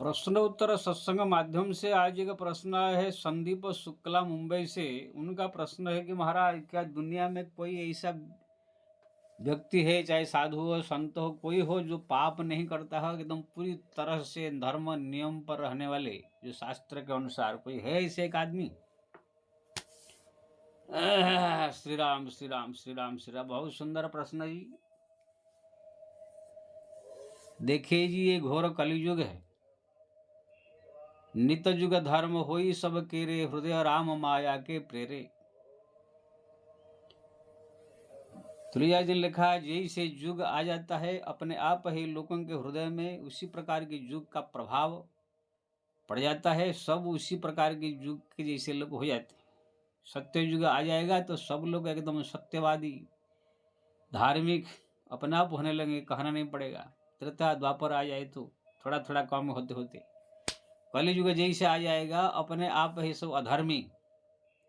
प्रश्न उत्तर सत्संग माध्यम से आज एक प्रश्न आया है संदीप शुक्ला मुंबई से। उनका प्रश्न है कि महाराज, क्या दुनिया में कोई ऐसा व्यक्ति है, चाहे साधु हो संत हो कोई हो, जो पाप नहीं करता हो, एकदम पूरी तरह से धर्म नियम पर रहने वाले, जो शास्त्र के अनुसार कोई है ऐसे एक आदमी? श्री राम श्री राम श्री राम श्री राम। बहुत सुंदर प्रश्न जी। देखिए जी, ये घोर कलियुग है। नित जुग धर्म होई सब केरे, हृदय राम माया के प्रेरे। तुलसीदास जी ने लिखा, जैसे युग आ जाता है अपने आप ही लोगों के हृदय में, उसी प्रकार के युग का प्रभाव पड़ जाता है। सब उसी प्रकार के युग के जैसे लोग हो जाते हैं। सत्य युग आ जाएगा तो सब लोग एकदम सत्यवादी, धार्मिक अपने आप होने लगे, कहना नहीं पड़ेगा। त्रेता द्वापर आ जाए तो थोड़ा थोड़ा कम होते होते कलि युग जैसे आ जाएगा, अपने आप ही सब अधर्मी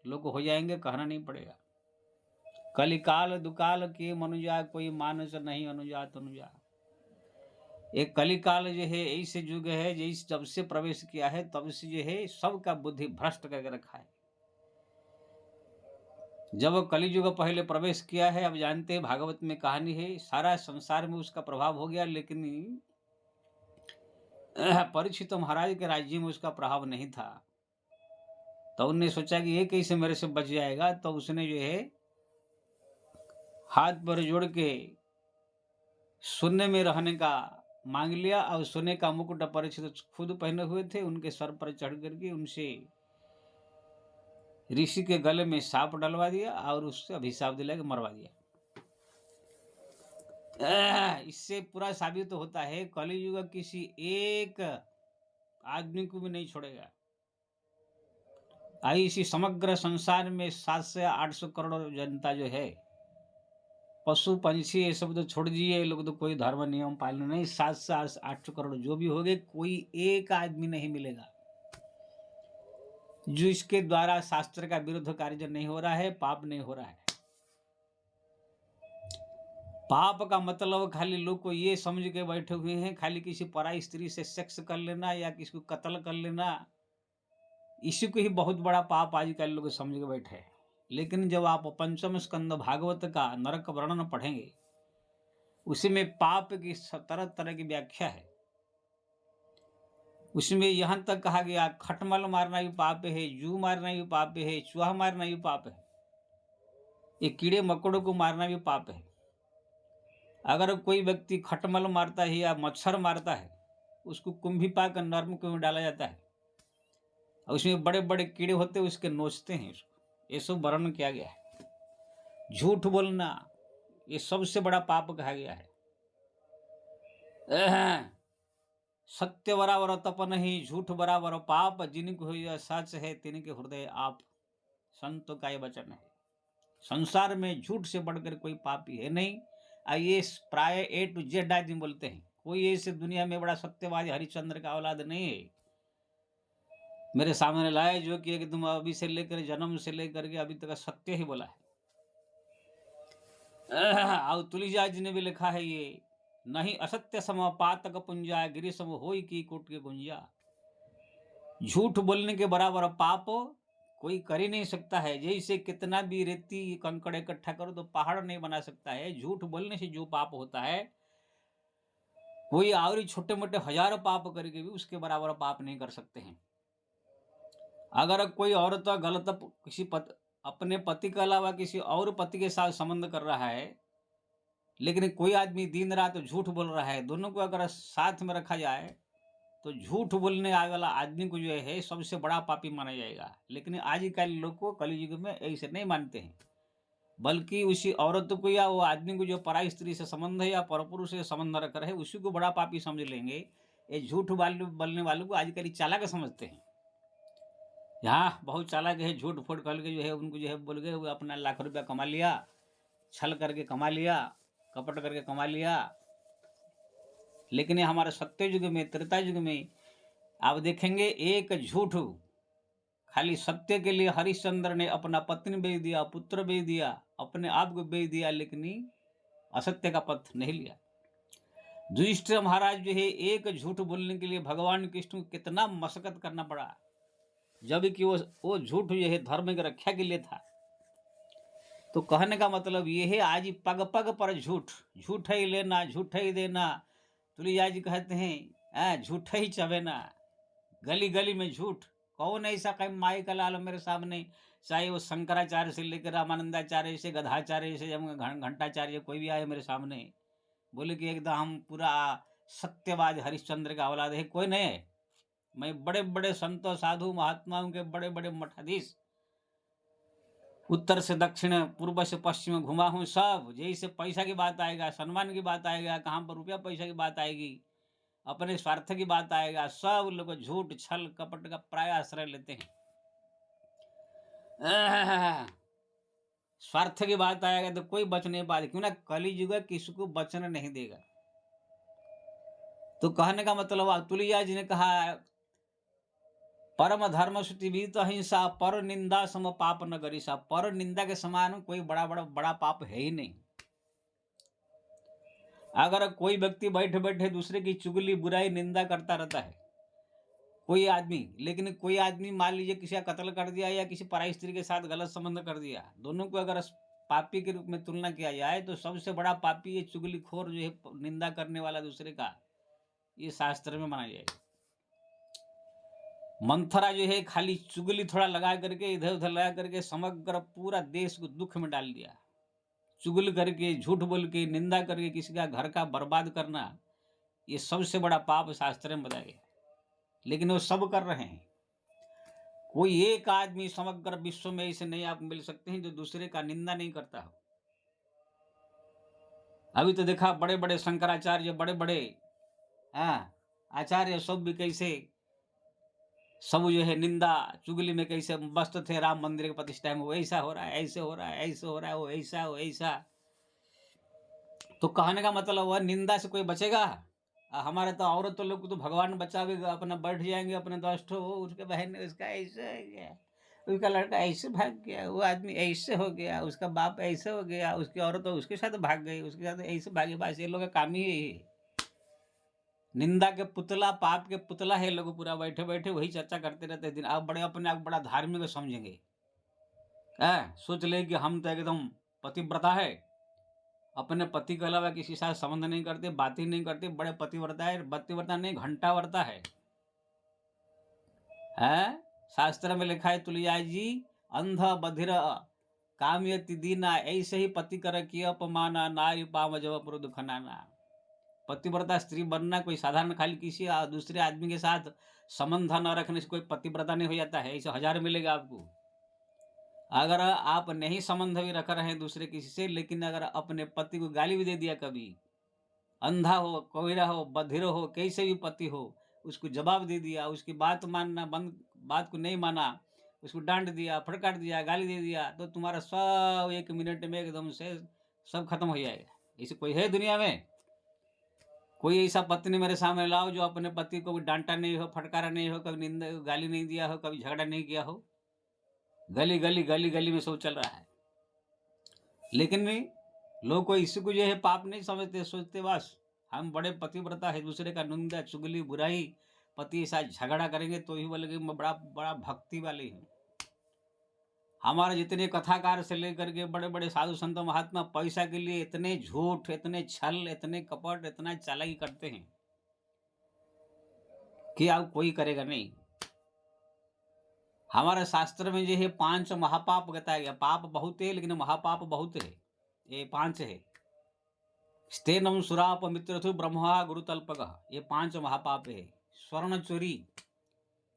लोग हो जाएंगे, कहना नहीं पड़ेगा। कलिकाल दुकाल के मनुजा, कोई मानस नहीं अनुजा तनुजा। एक कलिकाल जो है ऐसे युग है, जैसे जब से प्रवेश किया है तब से जो है सबका बुद्धि भ्रष्ट करके रखा है। जब कलियुग पहले प्रवेश किया है, अब जानते हैं भागवत में कहानी है, सारा संसार में उसका प्रभाव हो गया, लेकिन परीक्षित महाराज के राज्य में उसका प्रभाव नहीं था। तो उन्होंने सोचा कि ये कैसे मेरे से बच जाएगा, तो उसने जो है हाथ पर जोड़ के सोने में रहने का मांग लिया, और सोने का मुकुट परीक्षित खुद पहने हुए थे, उनके सर पर चढ़ करके उनसे ऋषि के गले में सांप डलवा दिया और उससे अभिशाप दिला के मरवा दिया। इससे पूरा साबित तो होता है कलियुग किसी एक आदमी को भी नहीं छोड़ेगा। आई इसी समग्र संसार में 700 से 800 करोड़ जनता जो है, पशु पंछी ये सब तो छोड़ दिए, ये लोग तो कोई धर्म नियम पालन नहीं। 700 से 800 करोड़ जो भी हो गए, कोई एक आदमी नहीं मिलेगा जो इसके द्वारा शास्त्र का विरुद्ध कार्य नहीं हो रहा है, पाप नहीं हो रहा है। पाप का मतलब खाली लोग को ये समझ के बैठे हुए हैं, खाली किसी पराई स्त्री से सेक्स कर लेना या किसी को कत्ल कर लेना, इसी को ही बहुत बड़ा पाप आजकल लोग समझ के बैठे हैं। लेकिन जब आप पंचम स्कंद भागवत का नरक वर्णन पढ़ेंगे, उसी में पाप की तरह तरह की व्याख्या है। उसमें यहां तक कहा गया, खटमल मारना भी पाप है, जू मारना भी पाप है, चूहा मारना भी पाप है, ये कीड़े मकोड़ों को मारना भी पाप है। अगर कोई व्यक्ति खटमल मारता है या मच्छर मारता है, उसको कुंभी पाक नर्म कुंभ डाला जाता है, और उसमें बड़े बड़े कीड़े होते हैं, उसके नोचते हैं उसको। ये सब वर्णन किया गया है। झूठ बोलना ये सबसे बड़ा पाप कहा गया है। सत्य बराबर तप नहीं, झूठ बराबर पाप, जिनको हुआ सच है तिनके हृदय आप। संतों का ये वचन है। संसार में झूठ से बढ़कर कोई पापी है नहीं। ये प्राय A to Z आदमी बोलते हैं, कोई ऐसे दुनिया में बड़ा सत्यवादी हरिश्चंद्र का औलाद नहीं है मेरे सामने लाए जो कि एकदम अभी से लेकर जन्म से लेकर के अभी तक सत्य ही बोला है। और तुलसीदास जी ने भी लिखा है, ये नहीं असत्य सम पातक पुंजा, गिरि सम होई की कोट के गुंजा। झूठ बोलने के बराबर पाप कोई कर ही नहीं सकता है। जैसे कितना भी रेती कंकड़ इकट्ठा करो तो पहाड़ नहीं बना सकता है। झूठ बोलने से जो पाप होता है, कोई और छोटे मोटे हजारों पाप करके भी उसके बराबर पाप नहीं कर सकते हैं। अगर कोई औरत गलत किसी अपने पति के अलावा किसी और पति के साथ संबंध कर रहा है, लेकिन कोई आदमी दिन रात झूठ बोल रहा है, दोनों को अगर साथ में रखा जाए तो झूठ बोलने वाला आदमी को जो है सबसे बड़ा पापी माना जाएगा। लेकिन आजकल लोग को कलयुग में ऐसे नहीं मानते हैं, बल्कि उसी औरत को या वो आदमी को जो पराई स्त्री से संबंध है या परपुरुष से संबंध रख रहे, उसी को बड़ा पापी समझ लेंगे। ये झूठ बोलने वालों को आजकल चालाक समझते हैं। यहाँ बहुत चालाक है, झूठ फूट कर के जो है उनको जो है बोल गए वो अपना लाख रुपया कमा लिया, छल करके कमा लिया, कपट करके कमा लिया। लेकिन हमारे सत्य युग में, त्रेता युग में आप देखेंगे, एक झूठ खाली सत्य के लिए हरिश्चंद्र ने अपना पत्नी बेच दिया, पुत्र बेच दिया, अपने आप को बेच दिया, लेकिन असत्य का पथ नहीं लिया। युधिष्ठिर महाराज जो है एक झूठ बोलने के लिए भगवान कृष्ण को कितना मशक्कत करना पड़ा, जबकि वो झूठ जो है धर्म की रक्षा के लिए था। तो कहने का मतलब ये है, आज पग पग पर झूठ, झूठ ही लेना झूठ ही देना। तुलसीदास जी कहते हैं झूठ ही चबेना, गली गली में झूठ। कौन ऐसा कहीं माई का लाल मेरे सामने, चाहे वो शंकराचार्य से लेकर रामानंदाचार्य से गधाचार्य से घंटाचार्य, कोई भी आए मेरे सामने बोले कि एकदम हम पूरा सत्यवाद हरिश्चंद्र का औलाद है, कोई नहीं है। मैं बड़े बड़े संतों साधु महात्माओं के बड़े बड़े मठाधीश, उत्तर से दक्षिण पूर्व से पश्चिम घुमा हूँ सब। जैसे पैसा की बात आएगा, सम्मान की बात आएगा, कहाँ पर रुपया पैसा की बात आएगी, अपने स्वार्थ की बात आएगा, सब लोग झूठ छल कपट का प्राय आश्रय लेते हैं। स्वार्थ की बात आएगा तो कोई बच नहीं पाएगा, क्यों ना कलियुग किसी को बचने नहीं देगा। तो कहने का मतलब तुलसीदास जी ने कहा, परम धर्म सुतिवित अहिंसा, पर निंदा सम पाप न गरिसा। पर निंदा के समान कोई बड़ा पाप है ही नहीं। अगर कोई व्यक्ति बैठे बैठे दूसरे की चुगली बुराई निंदा करता रहता है, कोई आदमी, लेकिन कोई आदमी मान लीजिए किसी का कत्ल कर दिया या किसी पराई स्त्री के साथ गलत संबंध कर दिया, दोनों को अगर पापी के रूप में तुलना किया जाए तो सबसे बड़ा पापी ये चुगलीखोर जो है, निंदा करने वाला दूसरे का, ये शास्त्र में माना जाएगा। मंथरा जो है खाली चुगली थोड़ा लगा करके इधर उधर लगा करके समग्र पूरा देश को दुख में डाल दिया। चुगल करके झूठ बोल के निंदा करके किसी का घर का बर्बाद करना, ये सबसे बड़ा पाप शास्त्र में बताया गया। लेकिन वो सब कर रहे हैं। कोई एक आदमी समग्र विश्व में ऐसे नहीं आप मिल सकते हैं जो दूसरे का निंदा नहीं करता हो। अभी तो देखा बड़े बड़े शंकराचार्य, बड़े बड़े आचार्य सब भी कैसे सब जो है निंदा चुगली में कैसे मस्त थे। राम मंदिर के प्रतिष्ठा में वो ऐसा हो रहा है, ऐसे हो रहा है, ऐसे हो रहा है, वो ऐसा वो ऐसा। तो कहने का मतलब वह निंदा से कोई बचेगा? हमारे तो औरत तो लोग तो भगवान बचावेगा, अपना बैठ जाएंगे अपने दोस्त हो, उसके बहन उसका ऐसे हो गया, उसका लड़का ऐसे भाग गया, वो आदमी ऐसे हो गया, उसका बाप ऐसे हो गया, उसकी औरत तो उसके साथ भाग गई, उसके साथ ऐसे भागे। बस ये लोग का काम ही है, निंदा के पुतला, पाप के पुतला है लोग। पूरा बैठे बैठे वही चर्चा करते रहते दिन। आप बड़े अपने आप बड़ा धार्मिक समझेंगे, सोच ले कि हम तो एकदम पतिव्रता है, अपने पति के अलावा किसी साथ संबंध नहीं करते, बातें नहीं करते, बड़े पतिव्रता है। पतिव्रता नहीं, घंटाव्रता है। शास्त्र में लिखा है तुलसीदास जी, अंध बधिर कामयति दीना, ऐसे ही पति कर किया अपमाना, नारी पाव जब पुरुष खनाना। पतिव्रता स्त्री बनना कोई साधारण खाली किसी दूसरे आदमी के साथ संबंध न रखने से कोई पतिव्रता नहीं हो जाता है। ऐसे हजार मिलेगा आपको। अगर आप नहीं संबंध भी रख रहे हैं दूसरे किसी से, लेकिन अगर अपने पति को गाली भी दे दिया, कभी अंधा हो, कोहरा हो, बधिर हो, कैसे भी पति हो, उसको जवाब दे दिया, उसकी बात मानना बंद, बात को नहीं माना, उसको डांट दिया, फटकार दिया, गाली दे दिया, तो तुम्हारा सब 1 मिनट में एकदम से सब खत्म हो जाएगा। ऐसे कोई है दुनिया में? कोई ऐसा पत्नी मेरे सामने लाओ जो अपने पति को डांटा नहीं हो, फटकारा नहीं हो, कभी निंदा गाली नहीं दिया हो, कभी झगड़ा नहीं किया हो। गली गली गली गली में सब चल रहा है। लेकिन नहीं, लोग को इसी को जो है पाप नहीं समझते, सोचते बस हम बड़े पतिव्रता है, दूसरे का निंदा चुगली बुराई, पति के साथ झगड़ा करेंगे तो ही बोलेंगे मैं बड़ा बड़ा भक्ति वाली हूँ। हमारे जितने कथाकार से लेकर के बड़े बड़े साधु संत महात्मा पैसा के लिए इतने झूठ, इतने छल, इतने कपट, इतना चालाकी करते हैं कि अब कोई करेगा नहीं। हमारे शास्त्र में जो है 5 महापाप बताया गया। पाप बहुत है लेकिन महापाप बहुत है। ये 5 है। स्तेनम सुराप मित्रथु ब्रह्मा गुरुतल्पक, ये 5 महापाप है। स्वर्ण चोरी,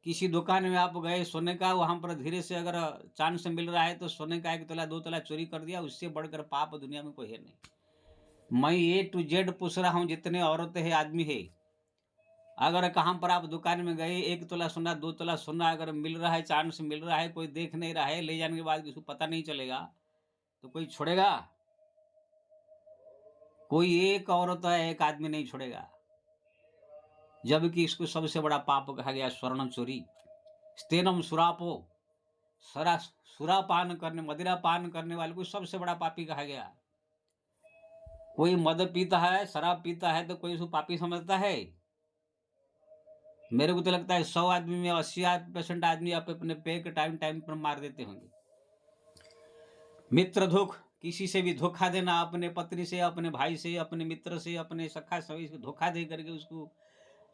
किसी दुकान में आप गए सोने का, वहां पर धीरे से अगर चांद से मिल रहा है तो सोने का 1 तोला 2 तोला चोरी कर दिया, उससे बढ़कर पाप दुनिया में कोई है नहीं। मैं A to Z पूछ रहा हूँ, जितने औरतें हैं आदमी है, अगर कहाँ पर आप दुकान में गए 1 तोला सोना 2 तोला सोना अगर मिल रहा है, चांद से मिल रहा है, कोई देख नहीं रहा है, ले जाने के बाद किसी को पता नहीं चलेगा तो कोई छोड़ेगा? कोई एक औरत है, एक आदमी नहीं छोड़ेगा। जबकि इसको सबसे बड़ा पाप कहा गया स्वर्ण चोरी। स्तेनम सुरापो, सुरापान करने, मदिरा पान करने वाले को सबसे बड़ा पापी कहा गया। कोई मद पीता है, शराब पीता है तो कोई उसको पापी समझता है। मेरे को तो लगता है 100 आदमी में 80% आदमी आप अपने पेट के टाइम टाइम पर मार देते होंगे। मित्र धोख, किसी से भी धोखा देना, अपने पत्नी से, अपने भाई से, अपने मित्र से, अपने सखा सभी से धोखा दे करके उसको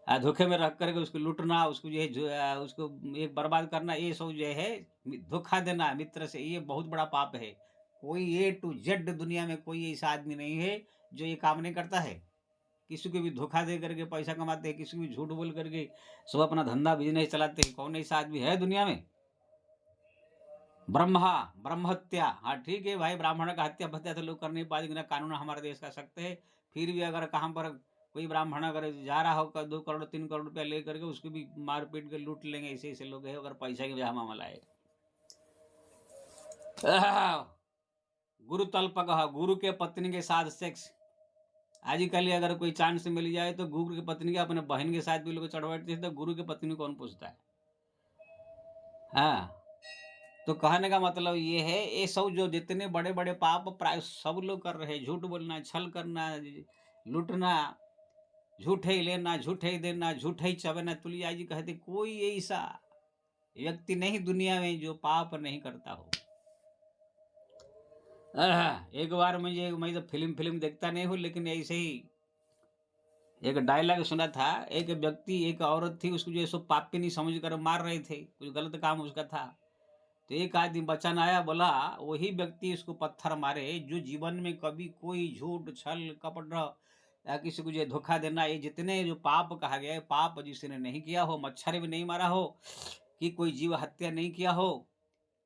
धोखे में रख करके उसको लूटना, उसको जो है उसको एक बर्बाद करना, ये सब जो है धोखा देना मित्र से, ये बहुत बड़ा पाप है। कोई ए टू जेड दुनिया में कोई ऐसा आदमी नहीं है जो ये काम नहीं करता है। किसी को भी धोखा दे करके पैसा कमाते हैं, किसी को भी झूठ बोल करके सब अपना धंधा बिजनेस चलाते हैं। कौन ऐसा आदमी है दुनिया में? ब्रह्म हत्या, हाँ ठीक है भाई, ब्राह्मण का हत्या भत्या तो लोग कर नहीं पाएंगे ना, कानून हमारे देश का सख्त है। फिर भी अगर कहाँ पर कोई ब्राह्मण अगर जा रहा हो 2 करोड़ 3 करोड़ रुपया ले करके उसको भी मार पीट के लूट लेंगे, ऐसे ऐसे लोग है अगर पैसा की वजह मामला है। गुरु तल्पक, गुरु के पत्नी के साथ सेक्स। आजकल अगर कोई चांस मिल जाए तो गुरु की पत्नी के अपने बहन के साथ भी लोग चढ़वाते तो गुरु की पत्नी कौन पूछता है? हाँ, तो कहने का मतलब ये है, ये सब जो जितने बड़े बड़े पाप प्राय सब लोग कर रहे हैं। झूठ बोलना, छल करना, लूटना, झूठे ही लेना, झूठे ही देना, झूठे ही चबना। तुलसीदास जी कहते कोई ऐसा व्यक्ति नहीं दुनिया में जो पाप नहीं करता हो। एक बार मैं तो फिल्म देखता नहीं हूँ, लेकिन ऐसे ही एक डायलॉग सुना था। एक व्यक्ति, एक औरत थी, उसको जो सो पापी नहीं समझ कर मार रहे थे, कुछ गलत काम उसका था। तो एक आदमी बचन आया, बोला वही व्यक्ति उसको पत्थर मारे जो जीवन में कभी कोई झूठ छल कपट या किसी को जो धोखा देना, ये जितने जो पाप कहा गया है, पाप जिसने नहीं किया हो, मच्छर भी नहीं मारा हो, कि कोई जीव हत्या नहीं किया हो,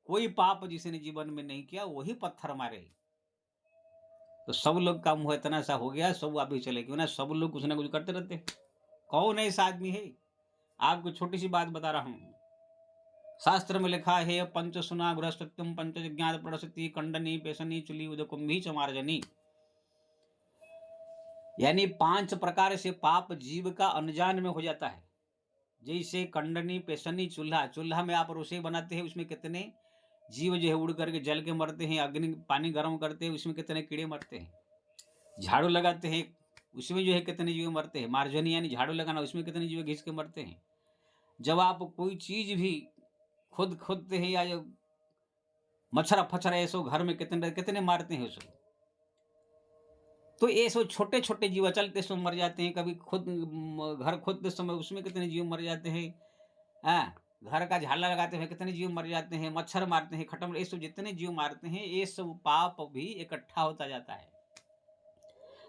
कोई पाप जिसने जीवन में नहीं किया, वही पत्थर मारे। तो सब लोग का मुंह इतना सा हो गया, सब वापिस चले क्यों ना, सब लोग कुछ ना कुछ करते रहते। कौन ऐसा आदमी है? आपको छोटी सी बात बता रहा हूं। शास्त्र में लिखा है, पंच सुना गृहस्थ्यम पंच ज्ञात प्रसति कंडनी पेशनी चुली उदकुंभी चमार्जनी। यानी 5 प्रकार से पाप जीव का अनजान में हो जाता है। जैसे कंडनी पेशनी चूल्हा, चूल्हा में आप रसोई बनाते हैं, उसमें कितने जीव जो है उड़ करके जल के मरते हैं। अग्नि पानी गर्म करते हैं, उसमें कितने कीड़े मरते हैं। झाड़ू लगाते हैं, उसमें जो है कितने जीव मरते हैं। मार्जनी यानी झाड़ू लगाना, उसमें कितने जीव घिस के मरते हैं। जब आप कोई चीज भी खुद खोदते हैं या जो मच्छर फच्छर ऐसो घर में कितने कितने मारते हैं उसको। तो ये सब छोटे छोटे जीव चलते समय मर जाते हैं। कभी खुद घर खोदते समय उसमें कितने जीव मर जाते हैं। हाँ, घर का झाला लगाते हुए कितने जीव मर जाते हैं। मच्छर मारते हैं, खटम, ये सब जितने जीव मारते हैं, ये सब पाप भी इकट्ठा होता जाता है।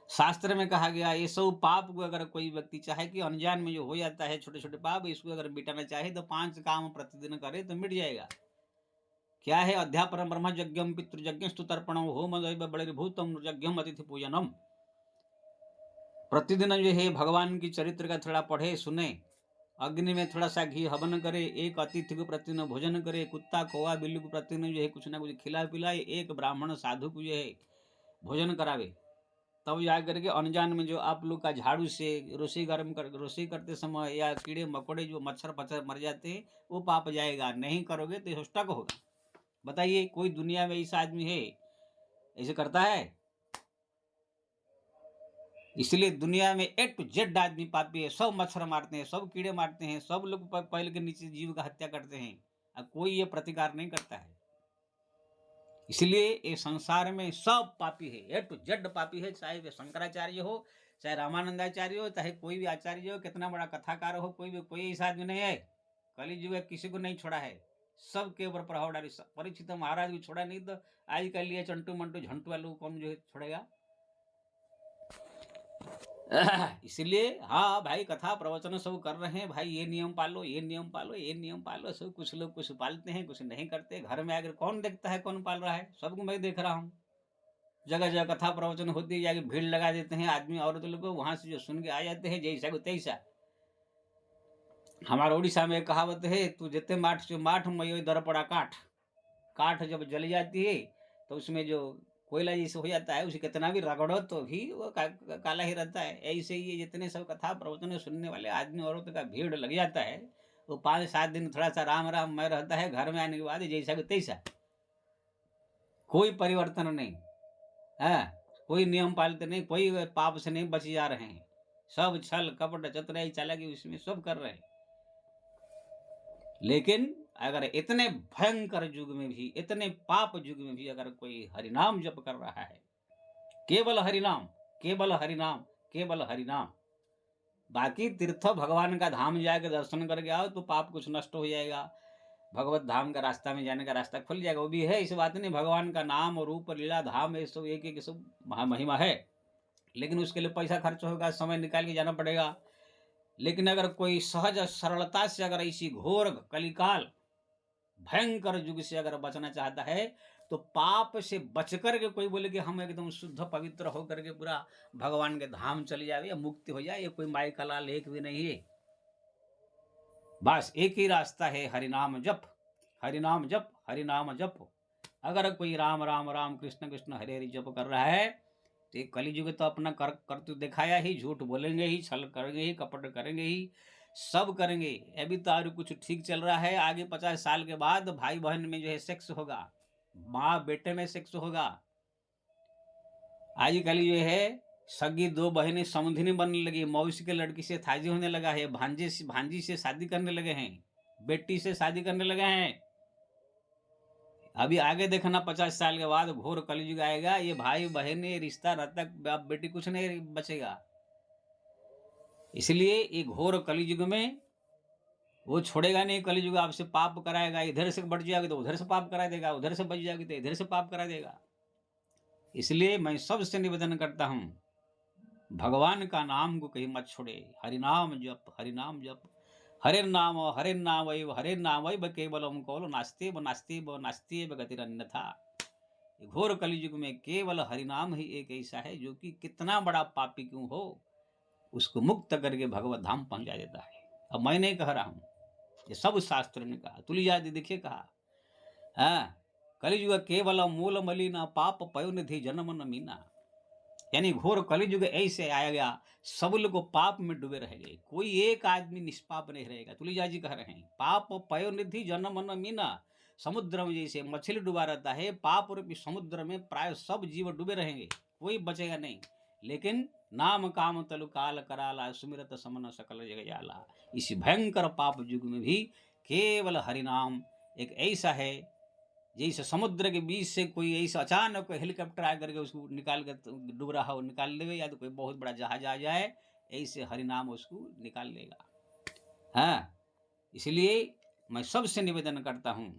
शास्त्र में कहा गया, ये सब पाप को अगर कोई व्यक्ति चाहे कि अनजान में जो हो जाता है छोटे छोटे पाप, इसको अगर मिटाना चाहे तो 5 काम प्रतिदिन करे तो मिट जाएगा। क्या है? अध्यापनम ब्रह्म यज्ञम पितृयज्ञ स्तुतर्पणम होम बलिर्भूतम यज्ञम अतिथि पूजनम। प्रतिदिन जो है भगवान की चरित्र का थोड़ा पढ़े सुने, अग्नि में थोड़ा सा घी हवन करे, एक अतिथि को प्रतिदिन भोजन करे, कुत्ता कौवा बिल्ली को प्रतिदिन जो है कुछ ना कुछ खिला पिलाए, एक ब्राह्मण साधु को जो है भोजन करावे, तब जा करके अनजान में जो आप लोग का झाड़ू से रोषई करते समय या कीड़े मकोड़े जो मच्छर पच्छर मर जाते हैं, वो पाप जाएगा। नहीं करोगे तो स्टक होगा। बताइए, कोई दुनिया में ऐसा आदमी है ऐसे करता है? इसलिए दुनिया में ए टू जेड आदमी पापी है। सब मच्छर मारते हैं, सब कीड़े मारते हैं, सब लोग पहले के नीचे जीव का हत्या करते हैं, और कोई ये प्रतिकार नहीं करता है। इसलिए ये संसार में सब पापी है, ए टू जेड पापी है। चाहे वे शंकराचार्य हो, चाहे रामानंदाचार्य हो, चाहे कोई भी आचार्य हो, कितना बड़ा कथाकार हो, कोई ऐसा आदमी नहीं है कलयुग में किसी को नहीं छोड़ा है। सबके ऊपर प्रभाव डाली। परीक्षित महाराज को छोड़ा नहीं, तो आजकल लिए चंटू मंटू झंटू वालों को कौन जो है छोड़ेगा? इसलिए हाँ भाई, कथा प्रवचन सब कर रहे हैं भाई, ये नियम पालो, ये नियम पालो, ये नियम पालो। सब कुछ लोग कुछ पालते हैं, कुछ नहीं करते। घर में आकर कौन देखता है कौन पाल रहा है? सबको मैं देख रहा हूँ। जगह जगह कथा प्रवचन होती है, जाके भीड़ लगा देते हैं आदमी औरत लोग को, वहां से जो सुन के आ जाते हैं जैसा को तैसा। हमारे उड़ीसा में एक कहावत है, तू जितने माठ से माठ मयो दर पड़ा काठ। काठ जब जल जाती है तो उसमें जो कोयला जैसे हो जाता है, उसे कितना भी रगड़ो तो भी वो काला ही रहता है। ऐसे ही ये जितने सब कथा प्रवचन सुनने वाले आदमी औरत का भीड़ लग जाता है, वो 5-7 दिन थोड़ा सा राम राम में रहता है, घर में आने के बाद जैसा को तैसा, कोई परिवर्तन नहीं है। कोई नियम पालते नहीं, कोई पाप से नहीं बच जा रहे हैं, सब छल कपट चतुराई चालाकी उसमें सब कर रहे हैं। लेकिन अगर इतने भयंकर युग में भी, इतने पाप युग में भी अगर कोई हरिनाम जप कर रहा है, केवल हरिनाम, केवल हरिनाम, केवल हरिनाम, बाकी तीर्थ भगवान का धाम जाके दर्शन करके आओ तो पाप कुछ नष्ट हो जाएगा, भगवत धाम का रास्ता में जाने का रास्ता खुल जाएगा, वो भी है, इस बात नहीं, भगवान का नाम और रूप लीला धाम ये सब एक एक सब महिमा है, लेकिन उसके लिए पैसा खर्च होगा, समय निकाल के जाना पड़ेगा। लेकिन अगर कोई सहज सरलता से अगर इसी घोर कलिकाल भयंकर युग से अगर बचना चाहता है, तो पाप से बच करके कोई बोले कि हम एकदम शुद्ध पवित्र होकर के पूरा भगवान के धाम चले जाए या मुक्ति हो जाए, ये कोई माई का लाल एक भी नहीं है। बस एक ही रास्ता है, हरिनाम जप, हरिनाम जप, हरिनाम जप। अगर कोई राम राम राम कृष्ण कृष्ण हरे हरि जप कर रहा है तो कलियुग तो अपना कर तो दिखाया ही, झूठ बोलेंगे ही, छल करेंगे ही, कपट करेंगे ही, सब करेंगे। अभी तो और कुछ ठीक चल रहा है, आगे 50 साल के बाद भाई बहन में जो है सेक्स होगा, माँ बेटे में सेक्स होगा। आजकल जो है सगी दो बहनें समधिनी बनने लगी, मौसी के लड़की से थाजी होने लगा है, भांजी से शादी करने लगे हैं, बेटी से शादी करने लगे हैं। अभी आगे देखना 50 साल के बाद घोर कलयुग आएगा, ये भाई बहन रिश्ता रहता बाप बेटी कुछ नहीं बचेगा। इसलिए ये घोर कलयुग में वो छोड़ेगा नहीं, कलयुग आपसे पाप कराएगा, इधर से बढ़ जाएगी तो उधर से पाप करा देगा, उधर से बच जाएगी तो इधर से पाप करा देगा। इसलिए मैं सबसे निवेदन करता हूं, भगवान का नाम को कहीं मत छोड़े, हरिनाम जप, हरिनाम जप, हरे नाम हरे नाम केवलम कौल नास्ते गतिरन्यथा। घोर कलियुग में केवल हरिनाम ही एक ऐसा है जो कि कितना बड़ा पापी क्यों हो उसको मुक्त करके भगवत धाम पहुंचा देता है। अब मैं नहीं कह रहा हूं, ये सब शास्त्र ने कहा, तुलसीदास देखिए कहा, कलियुग केवल मूल मलिना पाप पयोनिधि जन्म न मीना। यानी घोर कलियुग ऐसे आएगा, सब लोग पाप में डूबे रहेंगे, कोई एक आदमी निष्पाप नहीं रहेगा। तुलसीदास जी कह रहे हैं, पाप पयोनिधि जन्म न मीना। समुद्र में जैसे मछली डूबा रहता है, पाप रूपी समुद्र में प्राय सब जीव डूबे रहेंगे, कोई बचेगा नहीं। लेकिन नाम काम तलु काल कराला, सुमिरत समन सकल जग जाला। इस भयंकर पाप युग में भी केवल हरिनाम एक ऐसा है, जैसे समुद्र के बीच से कोई ऐसा अचानक हेलीकॉप्टर आ करके उसको निकाल कर डूब रहा हो निकाल लेवे, या तो कोई बहुत बड़ा जहाज आ जाए, ऐसे हरिनाम उसको निकाल लेगा। हाँ, इसलिए मैं सबसे निवेदन करता हूँ,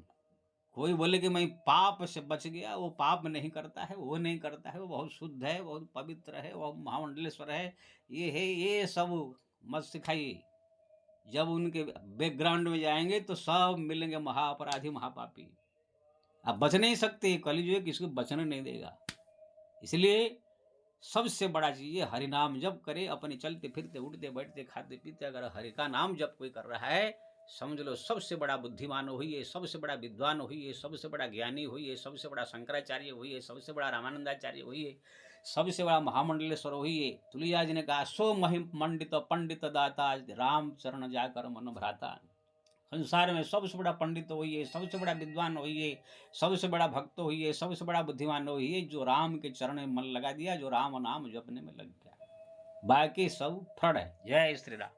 कोई बोले कि मैं पाप से बच गया, वो पाप नहीं करता है, वो नहीं करता है, वो बहुत शुद्ध है, बहुत पवित्र है, वो महामंडलेश्वर है, ये है, ये सब मत सिखाइए। जब उनके बैकग्राउंड में जाएंगे तो सब मिलेंगे महाअपराधी महापापी। अब बच नहीं सकते, कलियुग किसी को बचने नहीं देगा। इसलिए सबसे बड़ा चीज है हरिनाम जप करे, अपने चलते फिरते उठते बैठते खाते पीते अगर हरि का नाम जप कोई कर रहा है, समझ लो सबसे बड़ा बुद्धिमान हुई है, सबसे बड़ा विद्वान हुई है, सबसे बड़ा ज्ञानी हुई है, सबसे बड़ा शंकराचार्य हुई है, सबसे बड़ा रामानंदाचार्य हुई है, सबसे बड़ा महामंडलेश्वर हुई है। तुलसीदास जी ने कहा, सो महिम मंडित पंडित दाता, राम चरण जाकर मन भ्राता। संसार में सबसे बड़ा पंडित हुई है, सबसे बड़ा विद्वान हुई है, सबसे बड़ा भक्त हुई है, सबसे बड़ा बुद्धिमान हुई है जो राम के चरण में मन लगा दिया, जो राम नाम जपने में लग गया, बाकी सब फ्रॉड है। जय श्री राम।